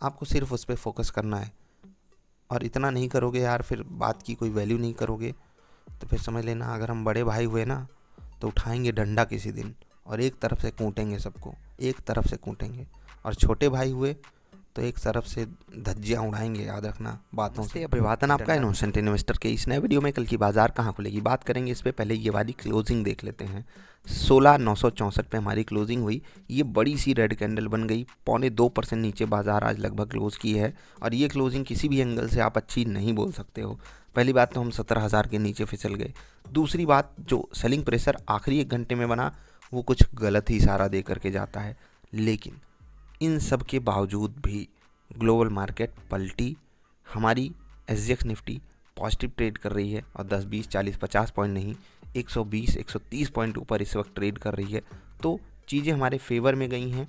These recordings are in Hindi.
आपको सिर्फ उस पर फोकस करना है। और इतना नहीं करोगे यार, फिर बात की कोई वैल्यू नहीं करोगे, तो फिर समझ लेना अगर हम बड़े भाई हुए ना तो उठाएंगे डंडा किसी दिन और एक तरफ से कूटेंगे सबको, एक तरफ से कूटेंगे। और छोटे भाई हुए तो एक तरफ से धज्जियां उड़ाएंगे, याद रखना बातों से। अभिवादन आपका इनोसेंट इन्वेस्टर के इस नए वीडियो में कल की बाजार कहाँ खुलेगी बात करेंगे। इस पे पहले ये वाली क्लोजिंग देख लेते हैं। 16,964 पे हमारी क्लोजिंग हुई। ये बड़ी सी रेड कैंडल बन गई, 0.25% नीचे बाजार आज लगभग क्लोज की है। और ये क्लोजिंग किसी भी एंगल से आप अच्छी नहीं बोल सकते हो। पहली बात तो हम 17,000 के नीचे फिसल गए। दूसरी बात, जो सेलिंग प्रेशर आखिरी 1 घंटे में बना वो कुछ गलत ही इशारा दे करके जाता है। लेकिन इन सब के बावजूद भी ग्लोबल मार्केट पलटी। हमारी एसजीएक्स निफ्टी पॉजिटिव ट्रेड कर रही है और 10, 20, 40, 50 पॉइंट नहीं, 120, 130 पॉइंट ऊपर इस वक्त ट्रेड कर रही है। तो चीज़ें हमारे फेवर में गई हैं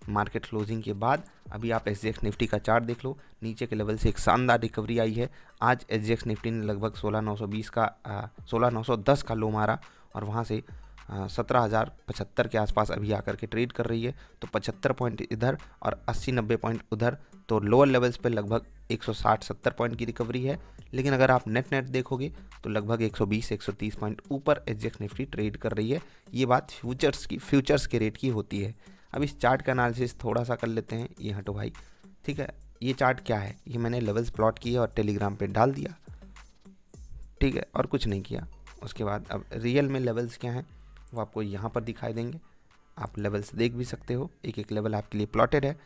मार्केट क्लोजिंग के बाद। अभी आप एसजीएक्स निफ्टी का चार्ट देख लो, नीचे के लेवल से एक शानदार रिकवरी आई है। आज एसजीएक्स निफ्टी ने लगभग 16,910 का लो मारा और वहाँ से 17,075 के आसपास अभी आकर के ट्रेड कर रही है। तो 75 पॉइंट इधर और 80-90 पॉइंट उधर, तो लोअर लेवल्स पे लगभग 160-70 पॉइंट की रिकवरी है। लेकिन अगर आप नेट देखोगे तो लगभग 120-130 पॉइंट ऊपर एसजीएक्स निफ्टी ट्रेड कर रही है। ये बात फ्यूचर्स के रेट की होती है। अब इस चार्ट का एनालिसिस थोड़ा सा कर लेते हैं। ये हटो भाई, ठीक है। ये चार्ट क्या है, ये मैंने लेवल्स प्लॉट किए और टेलीग्राम पे डाल दिया, ठीक है, और कुछ नहीं किया। उसके बाद अब रियल में लेवल्स क्या हैं वो आपको यहाँ पर दिखाई देंगे। आप लेवल्स देख भी सकते हो, एक एक लेवल आपके लिए प्लॉटेड है।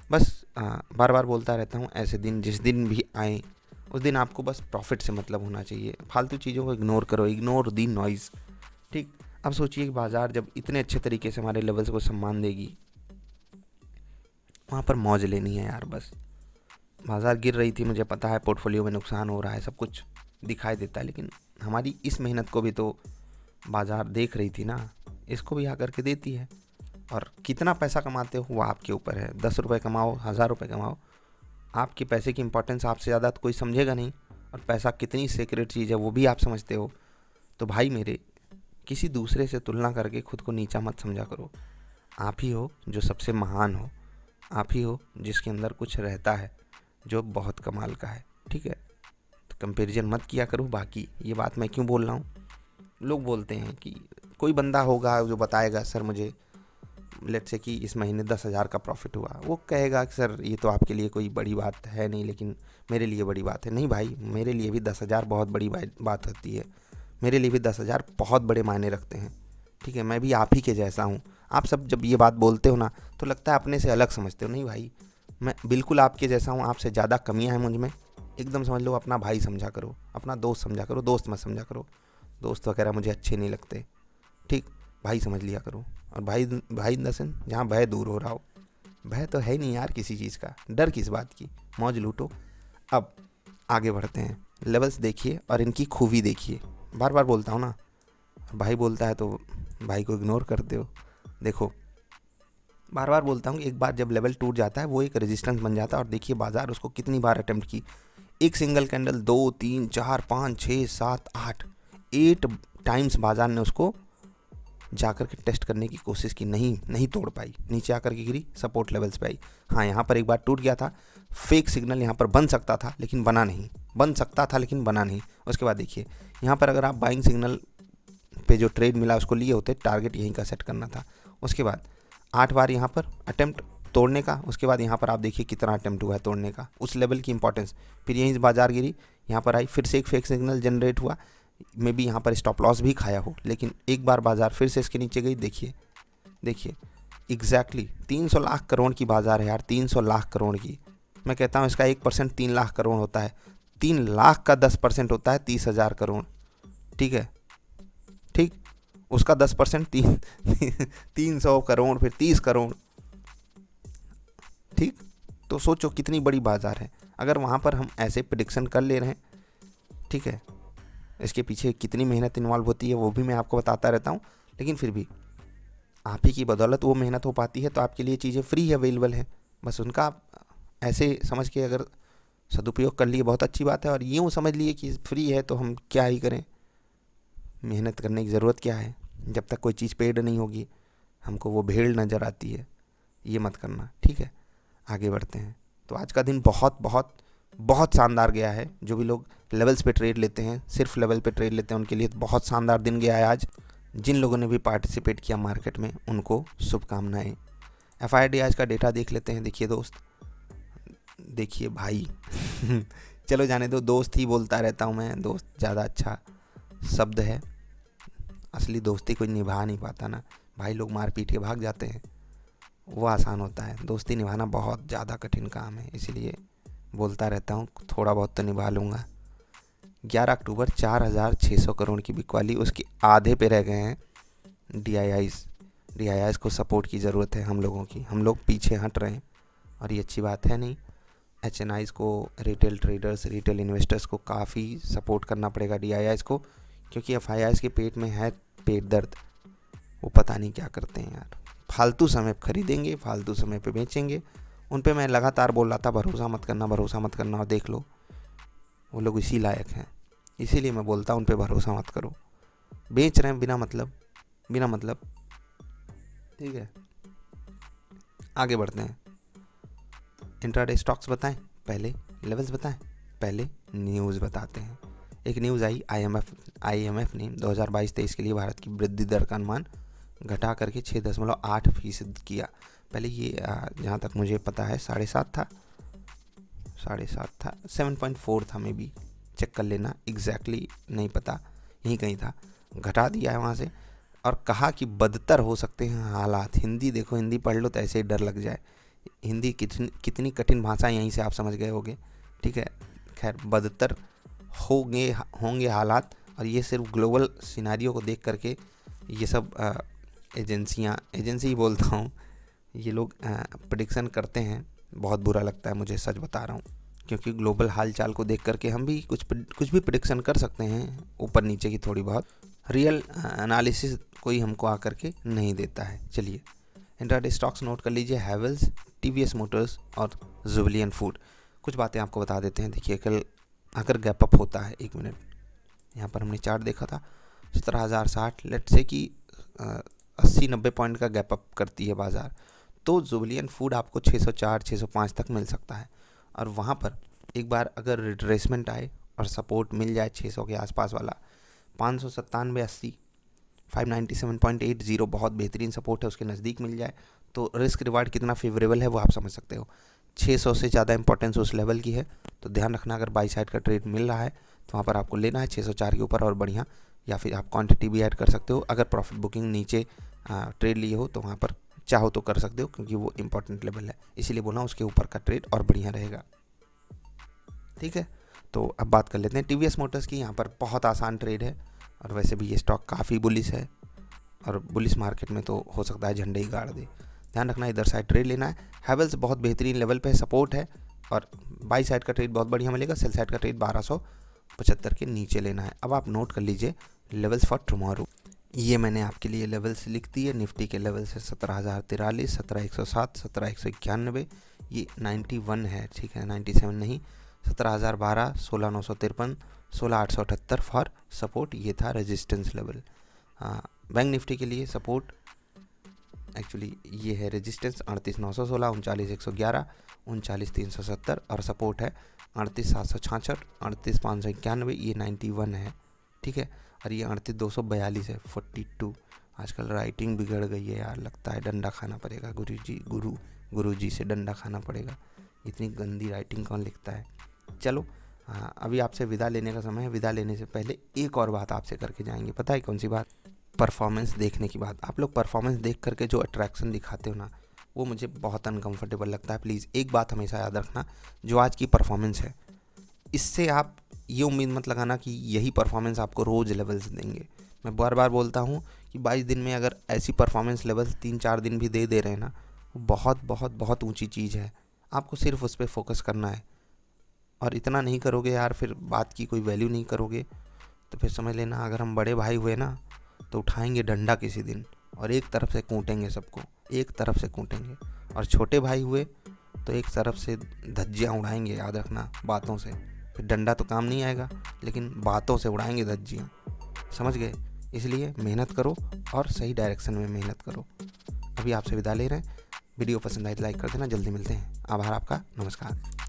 बस बार बार बोलता रहता हूँ, ऐसे दिन जिस दिन भी आए उस दिन आपको बस प्रॉफिट से मतलब होना चाहिए। फालतू चीज़ों को इग्नोर करो, इग्नोर दी नॉइज़, ठीक। अब सोचिए कि बाज़ार जब इतने अच्छे तरीके से हमारे लेवल्स को सम्मान देगी, वहाँ पर मौज लेनी है यार बस। बाज़ार गिर रही थी, मुझे पता है पोर्टफोलियो में नुकसान हो रहा है, सब कुछ दिखाई देता है, लेकिन हमारी इस मेहनत को भी तो बाज़ार देख रही थी ना, इसको भी आकर के देती है। और कितना पैसा कमाते हो वो आपके ऊपर है। 10 रुपये कमाओ, 1000 रुपये कमाओ, आपके पैसे की इंपॉर्टेंस आपसे ज़्यादा तो कोई समझेगा नहीं। और पैसा कितनी सीक्रेट चीज़ है वो भी आप समझते हो। तो भाई मेरे, किसी दूसरे से तुलना करके खुद को नीचा मत समझा करो। आप ही हो जो सबसे महान हो, आप ही हो जिसके अंदर कुछ रहता है जो बहुत कमाल का है, ठीक है। तो कंपैरिजन मत किया करो। बाकी ये बात मैं क्यों बोल रहा हूँ, लोग बोलते हैं कि कोई बंदा होगा जो बताएगा सर मुझे लेट से कि इस महीने 10,000 का प्रॉफिट हुआ, वो कहेगा कि सर ये तो आपके लिए कोई बड़ी बात है नहीं, लेकिन मेरे लिए बड़ी बात है। नहीं भाई, मेरे लिए भी 10,000 बहुत बड़ी बात होती है। मेरे लिए भी 10,000 बहुत बड़े मायने रखते हैं, ठीक है। मैं भी आप ही के जैसा हूँ। आप सब जब ये बात बोलते हो ना तो लगता है अपने से अलग समझते हो। नहीं भाई, मैं बिल्कुल आपके जैसा हूँ, आपसे ज़्यादा कमियाँ हैं मुझ में। एकदम समझ लो, अपना भाई समझा करो, अपना दोस्त समझा करो, दोस्त मत समझा करो। दोस्त वगैरह मुझे अच्छे नहीं लगते, ठीक। भाई समझ लिया करो। और भाई भाई इन द सेंस जहाँ भय दूर हो रहा हो। भय तो है नहीं यार किसी चीज़ का, डर किस बात की, मौज लूटो। अब आगे बढ़ते हैं। लेवल्स देखिए और इनकी खूबी देखिए। बार बार बोलता हूँ ना, भाई बोलता है तो भाई को इग्नोर करते हो। देखो, बार बार बोलता हूँ, एक बार जब लेवल टूट जाता है वो एक रेजिस्टेंस बन जाता है। और देखिए बाजार उसको कितनी बार अटेम्प्ट की। एक सिंगल कैंडल 2, 3, 4, 5, 6, 7, 8 टाइम्स बाजार ने उसको जाकर के टेस्ट करने की कोशिश की, नहीं तोड़ पाई, नीचे आकर के गिरी, सपोर्ट लेवल्स पे आई। हाँ, यहाँ पर एक बार टूट गया था, फेक सिग्नल यहाँ पर बन सकता था लेकिन बना नहीं, बन सकता था लेकिन बना नहीं। उसके बाद देखिए यहाँ पर अगर आप बाइंग सिग्नल पे जो ट्रेड मिला उसको लिए होते, टारगेट यहीं का सेट करना था। उसके बाद 8 बार यहाँ पर अटेम्प्ट तोड़ने का। उसके बाद यहाँ पर आप देखिए कितना अटेम्प्ट हुआ है तोड़ने का, उस लेवल की इंपॉर्टेंस। फिर यहीं से बाजार गिरी, यहाँ पर आई, फिर से एक फेक सिग्नल जनरेट हुआ, मे बी यहाँ पर स्टॉप लॉस भी खाया हो, लेकिन एक बार बाजार फिर से इसके नीचे गई। देखिए एग्जैक्टली 300 लाख करोड़ की बाजार है यार, 300 लाख करोड़ की। मैं कहता हूँ इसका 1% 3 लाख करोड़ होता है, 3 लाख का 10% होता है 30,000 करोड़, ठीक है, ठीक। उसका 10% 300 करोड़, फिर 30 करोड़, ठीक। तो सोचो कितनी बड़ी बाजार है। अगर वहाँ पर हम ऐसे प्रिडिक्शन कर ले रहे हैं, ठीक है, इसके पीछे कितनी मेहनत इन्वॉल्व होती है वो भी मैं आपको बताता रहता हूँ। लेकिन फिर भी आप ही की बदौलत वो मेहनत हो पाती है, तो आपके लिए चीज़ें फ्री अवेलेबल हैं। बस उनका आप ऐसे समझ के अगर सदुपयोग कर लिए बहुत अच्छी बात है, और यूँ समझ लिए कि फ्री है तो हम क्या ही करें, मेहनत करने की ज़रूरत क्या है। जब तक कोई चीज़ पेड नहीं होगी हमको वो भेड़ नज़र आती है, ये मत करना, ठीक है। आगे बढ़ते हैं। तो आज का दिन बहुत बहुत बहुत शानदार गया है। जो भी लोग लेवल्स पे ट्रेड लेते हैं, सिर्फ लेवल पे ट्रेड लेते हैं, उनके लिए बहुत शानदार दिन गया है आज। जिन लोगों ने भी पार्टिसिपेट किया मार्केट में, उनको शुभकामनाएं। FID आज का डेटा देख लेते हैं। देखिए दोस्त, देखिए भाई चलो जाने दो, दोस्त ही बोलता रहता हूँ मैं, दोस्त ज़्यादा अच्छा शब्द है। असली दोस्ती कोई निभा नहीं पाता ना भाई, लोग मार पीट के भाग जाते हैं, वो आसान होता है। दोस्ती निभाना बहुत ज़्यादा कठिन काम है, इसीलिए बोलता रहता हूँ, थोड़ा बहुत तो निभा लूँगा। 11 अक्टूबर 4,600 करोड़ की बिकवाली, उसके आधे पे रह गए हैं DIIs को सपोर्ट की ज़रूरत है हम लोगों की, हम लोग पीछे हट रहे हैं और ये अच्छी बात है नहीं। HNIs को, रिटेल ट्रेडर्स, रिटेल इन्वेस्टर्स को काफ़ी सपोर्ट करना पड़ेगा DIIs को, क्योंकि FIIs के पेट में है पेट दर्द। वो पता नहीं क्या करते हैं यार, फालतू समय पे खरीदेंगे, फालतू समय पे बेचेंगे। उन पे मैं लगातार बोल रहा था भरोसा मत करना, भरोसा मत करना, और देख लो वो लोग इसी लायक हैं। इसीलिए मैं बोलता हूँ उन पे भरोसा मत करो, बेच रहे हैं बिना मतलब। ठीक है, आगे बढ़ते हैं। इंट्राडे स्टॉक्स बताएं पहले, लेवल्स बताएं पहले, न्यूज़ बताते हैं। एक न्यूज़ आई, IMF ने 2022-23 के लिए भारत की वृद्धि दर का अनुमान घटा करके 6.8% किया। पहले ये जहाँ तक मुझे पता है 7.5 था, 7.4 था, मे बी चेक कर लेना, एग्जैक्टली नहीं पता, यहीं कहीं था। घटा दिया है वहाँ से, और कहा कि बदतर हो सकते हैं हालात। हिंदी देखो, हिंदी पढ़ लो तो ऐसे ही डर लग जाए। हिंदी कितनी कठिन भाषा, यहीं से आप समझ गए होगे। ठीक है, खैर, बदतर होंगे हालात, और ये सिर्फ ग्लोबल सिनारियो को देख करके ये सब एजेंसी ही बोलता हूँ, ये लोग प्रेडिक्शन करते हैं। बहुत बुरा लगता है मुझे, सच बता रहा हूँ, क्योंकि ग्लोबल हालचाल को देख करके हम भी कुछ भी प्रेडिक्शन कर सकते हैं, ऊपर नीचे की थोड़ी बहुत। रियल एनालिसिस कोई हमको आकर के नहीं देता है। चलिए इंट्राडे स्टॉक्स नोट कर लीजिए, हैवेल्स, TVS मोटर्स और जुबिलियंट फूड। कुछ बातें आपको बता देते हैं। देखिए, कल अगर गैप अप होता है, 1 मिनट, यहाँ पर हमने चार्ट देखा था 17,060, लेट से कि 80-90 पॉइंट का गैप अप करती है बाज़ार, तो जुबिलियंट फूड आपको 604-605 तक मिल सकता है। और वहाँ पर एक बार अगर रिट्रेसमेंट आए और सपोर्ट मिल जाए 600 के आसपास वाला, 597.80, 597.80 बहुत बेहतरीन सपोर्ट है, उसके नज़दीक मिल जाए तो रिस्क रिवार्ड कितना फेवरेबल है वो आप समझ सकते हो। 600 से ज़्यादा इंपॉर्टेंस उस लेवल की है, तो ध्यान रखना, अगर बाई साइड का ट्रेड मिल रहा है तो वहाँ पर आपको लेना है 604 के ऊपर और बढ़िया, या फिर आप क्वांटिटी भी ऐड कर सकते हो। अगर प्रॉफिट बुकिंग नीचे ट्रेड लिए हो तो वहाँ पर चाहो तो कर सकते हो, क्योंकि वो इंपॉर्टेंट लेवल है, इसीलिए बोला उसके ऊपर का ट्रेड और बढ़िया रहेगा। ठीक है, तो अब बात कर लेते हैं TVS मोटर्स की। यहाँ पर बहुत आसान ट्रेड है, और वैसे भी ये स्टॉक काफ़ी बुलिश है, और बुलिश मार्केट में तो हो सकता है झंडे ही गाड़ दे। ध्यान रखना, इधर साइड ट्रेड लेना है। हैवेल्स बहुत बेहतरीन लेवल पे सपोर्ट है, और बाई साइड का ट्रेड बहुत बढ़िया मिलेगा। सेल साइड का ट्रेड 1275 के नीचे लेना है। अब आप नोट कर लीजिए लेवल्स फॉर टुमारो, ये मैंने आपके लिए लेवल्स लिख दिए। निफ्टी के लेवल्स है 17,043, 17,107, 17,191, ये 91 है, ठीक है, 97 नहीं। 17,012, 16,953, 16,878 फॉर सपोर्ट, ये था रेजिस्टेंस लेवल। बैंक निफ्टी के लिए सपोर्ट, एक्चुअली ये है रेजिस्टेंस 38,916, 39,111, 39,370, और सपोर्ट है 38,766, 38,591, ये 91 है, ठीक है। और ये 38,242 है, 42। आजकल राइटिंग बिगड़ गई है यार, लगता है डंडा खाना पड़ेगा, गुरु जी से डंडा खाना पड़ेगा, इतनी गंदी राइटिंग कौन लिखता है। चलो अभी आपसे विदा लेने का समय है। विदा लेने से पहले एक और बात आपसे करके जाएंगे, पता है कौन सी बात? परफॉर्मेंस देखने की बात। आप लोग परफॉर्मेंस देख करके जो अट्रैक्शन दिखाते हो ना, वो मुझे बहुत अनकंफर्टेबल लगता है। प्लीज़ एक बात हमेशा याद रखना, जो आज की परफॉर्मेंस है, इससे आप ये उम्मीद मत लगाना कि यही परफॉर्मेंस आपको रोज़ लेवल्स देंगे। मैं बार बार बोलता हूँ कि 22 दिन में अगर ऐसी परफॉर्मेंस लेवल्स 3-4 दिन भी दे रहे हैं ना, वो बहुत बहुत बहुत ऊंची चीज़ है। आपको सिर्फ उस पर फोकस करना है, और इतना नहीं करोगे यार, फिर बात की कोई वैल्यू नहीं करोगे, तो फिर समझ लेना अगर हम बड़े भाई हुए ना तो उठाएंगे डंडा किसी दिन, और एक तरफ से कूटेंगे सबको, एक तरफ से कूटेंगे। और छोटे भाई हुए तो एक तरफ से धज्जियाँ उड़ाएंगे, याद रखना, बातों से। फिर डंडा तो काम नहीं आएगा, लेकिन बातों से उड़ाएंगे धज्जियाँ, समझ गए? इसलिए मेहनत करो और सही डायरेक्शन में मेहनत करो। अभी आपसे विदा ले रहे हैं, वीडियो पसंद आए तो लाइक कर देना। जल्दी मिलते हैं। आभार आपका। नमस्कार।